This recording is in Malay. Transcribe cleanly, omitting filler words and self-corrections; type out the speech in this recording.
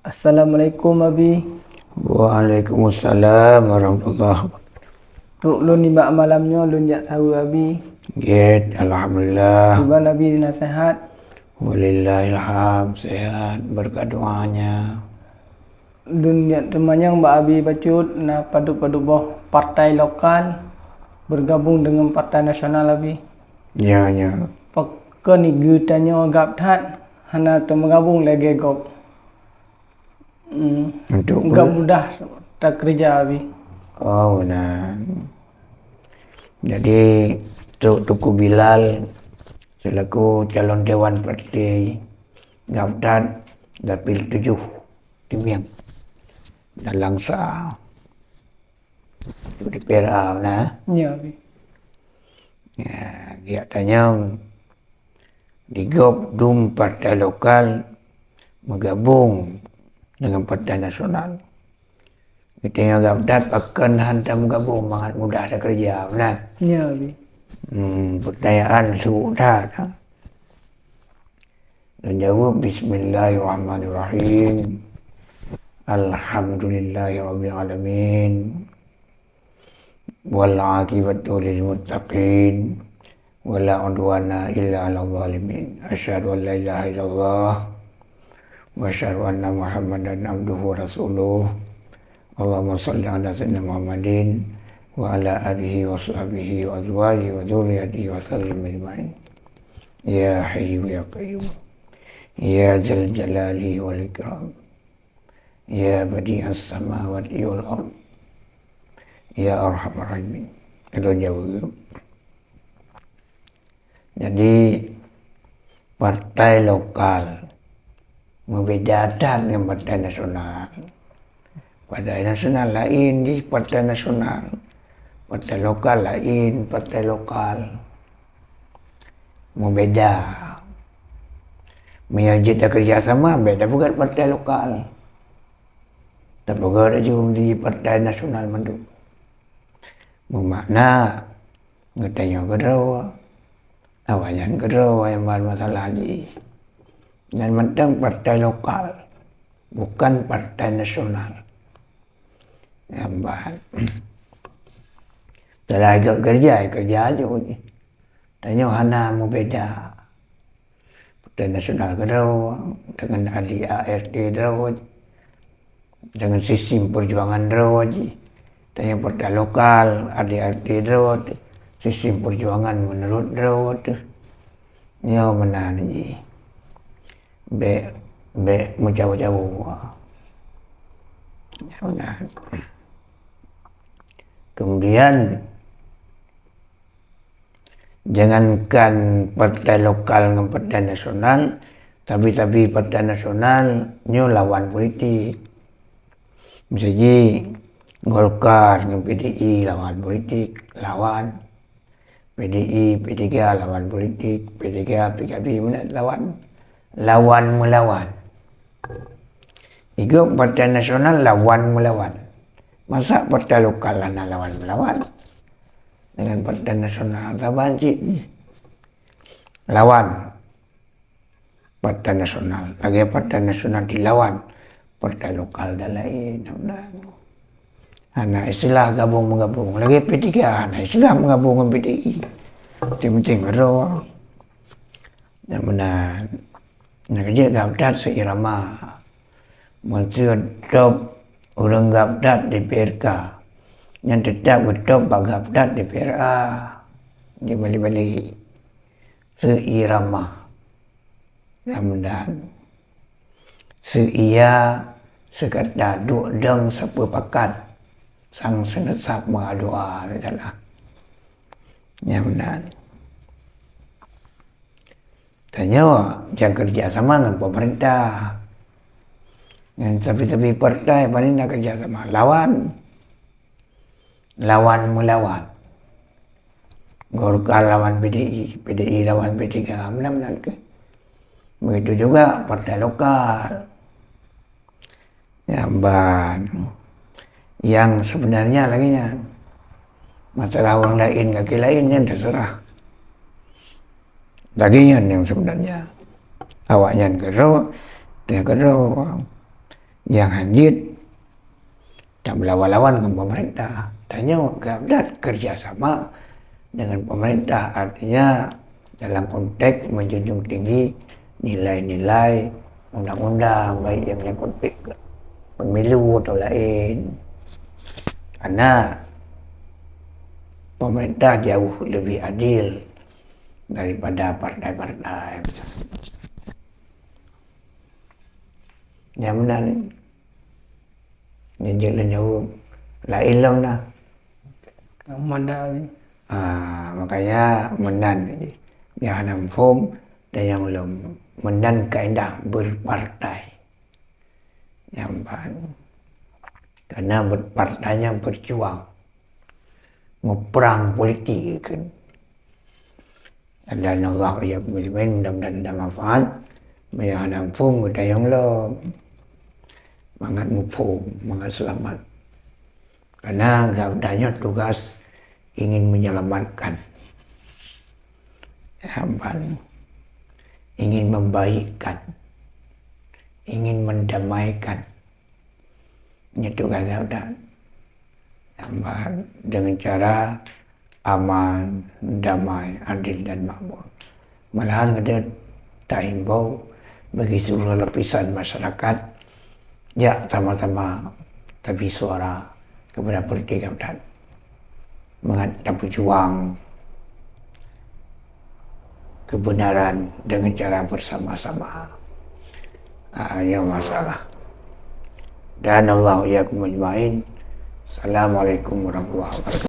Assalamualaikum Abi. Waalaikumsalam warahmatullahi wabarakatuh. Tuk lun ni bak malamnya lun jak tahu Abi. Git, alhamdulillah. Tiba Nabi nasihat. Walillahilham, sehat berkat doanya. Lun jak temannya Mbak Abi bacut na padu-padu boh partai lokal bergabung dengan partai nasional Abi. Ya. Pakai ni tanya gap tat hana tergabung lagi gok. Untuk Enggak mudah tak kerja Abi. Oh, benar. Jadi Tuku Bilal selaku calon Dewan Parti Gaptat dapil 7 Timiang dan Langsa di PRA nah. Ya Abi. Ya, dia tanya di Gopdum partai lokal bergabung dengan partai nasional. Kita yang Gaptat akan hantam gabung sangat mudah ada kerja benar. Ya Abi. Pertanyaan sudah dan jawab Bismillahirrahmanirrahim. Alhamdulillahirrabbilalamin. Wal aqibatu lil muttaqin. Wala udwana illa 'alal zalimin. Asyhadu an la ilaha illallah wa asyhadu anna Muhammadan abduhu wa rasuluh. Allahumma shalli ala sayyidina Muhammadin wa ala alihi wa sahbihi wa azwajihi wa dzurriyyatihi wa sallim ajma'in. Ya hayyu ya qayyum. Ya dzal jalali wal ikram. Ya badi'as samawati wal ard. Ya arhamar rahimin. Itu jawab. Jadi partai lokal membedakan dengan partai nasional. Partai nasional lain di partai nasional. Partai lokal lain partai lokal. Membeda. Menyajita kerjasama beda bukan partai lokal. Tapi juga di partai nasional menduk. Memakna ngetanya kedua. Awayan kedua yang bermasalah lagi. Dan mentang partai lokal. Bukan partai nasional. Nampak. Setelah agak kerja aja ni. Tanya hana mau beda. Partai nasional kedua dengan ahli ART kedua. Dengan sistem perjuangan kedua je. Tanya partai lokal ahli ART kedua. Sistem perjuangan menurut kedua tu. Ya mana ni. Be macam-macam. Ya benar. Kemudian jangankan partai lokal dengan partai nasional, tapi partai nasional nyo lawan politik. Misalnya Golkar dengan PDI lawan politik, lawan PDI, P3 lawan politik, P3, PKB lawan melawan. Juga partai nasional lawan melawan. Masa partai lokal nak lawan melawan dengan partai nasional taban cik ni. Lawan partai nasional. Lagi partai nasional dilawan partai lokal dan lain. Anak istilah gabung-menggabung. Lagi P3 anak istilah menggabung dengan PDI. Penting betul. Yang benar. Nak kerja Gaptat seirama. Menteri top orang Gaptat di PRK yang tetap betul Pak Gaptat di PRA dia balik-balik seirama dan seia sekata duk deng sepepakat sang senesak doa salah yang benar. Tanya jangan kerja sama dengan pemerintah. Dan tapi partai paling nak kerja sama lawan melawan. Golkar lawan PDI, PDI lawan P3, benar ke? Begitu juga partai lokal. Yang sebenarnya lagi masalah orang lain kaki lainnya terserah. Laginya yang sebenarnya awaknya kedua, dia kedua. yang hajit tak berlawan-lawan dengan pemerintah. Tanya Gabdat kerjasama dengan pemerintah, artinya dalam konteks menjunjung tinggi nilai-nilai undang-undang, baik yang menyangkut pemilu atau lain. Karena pemerintah jauh lebih adil daripada partai-partai. Yang benar ni jalan jauh lain lah nah. Manda Makanya menan yang hanam form dan yang belum menan kaedah berpartai. Yang karena berpartainya berjuang ngeperang politik kan. Dan Allah ya muslimin mudah-mudahan ada manfaat. Yang hanam form kita yang lo mangat mufum, mangat selamat. Karena Gabdanya tugas ingin menyelamatkan, ingin membaikkan, ingin mendamaikan. Ini tugas Gabda. Dengan cara aman, damai, adil dan makmur. Malahan kita tak himbau bagi seluruh lapisan masyarakat, ya sama-sama tapi suara kepada politik Gabda. Menghadap berjuang kebenaran dengan cara bersama-sama. Yang masalah. Dan Allah yakum ajmain. Assalamualaikum warahmatullahi wabarakatuh.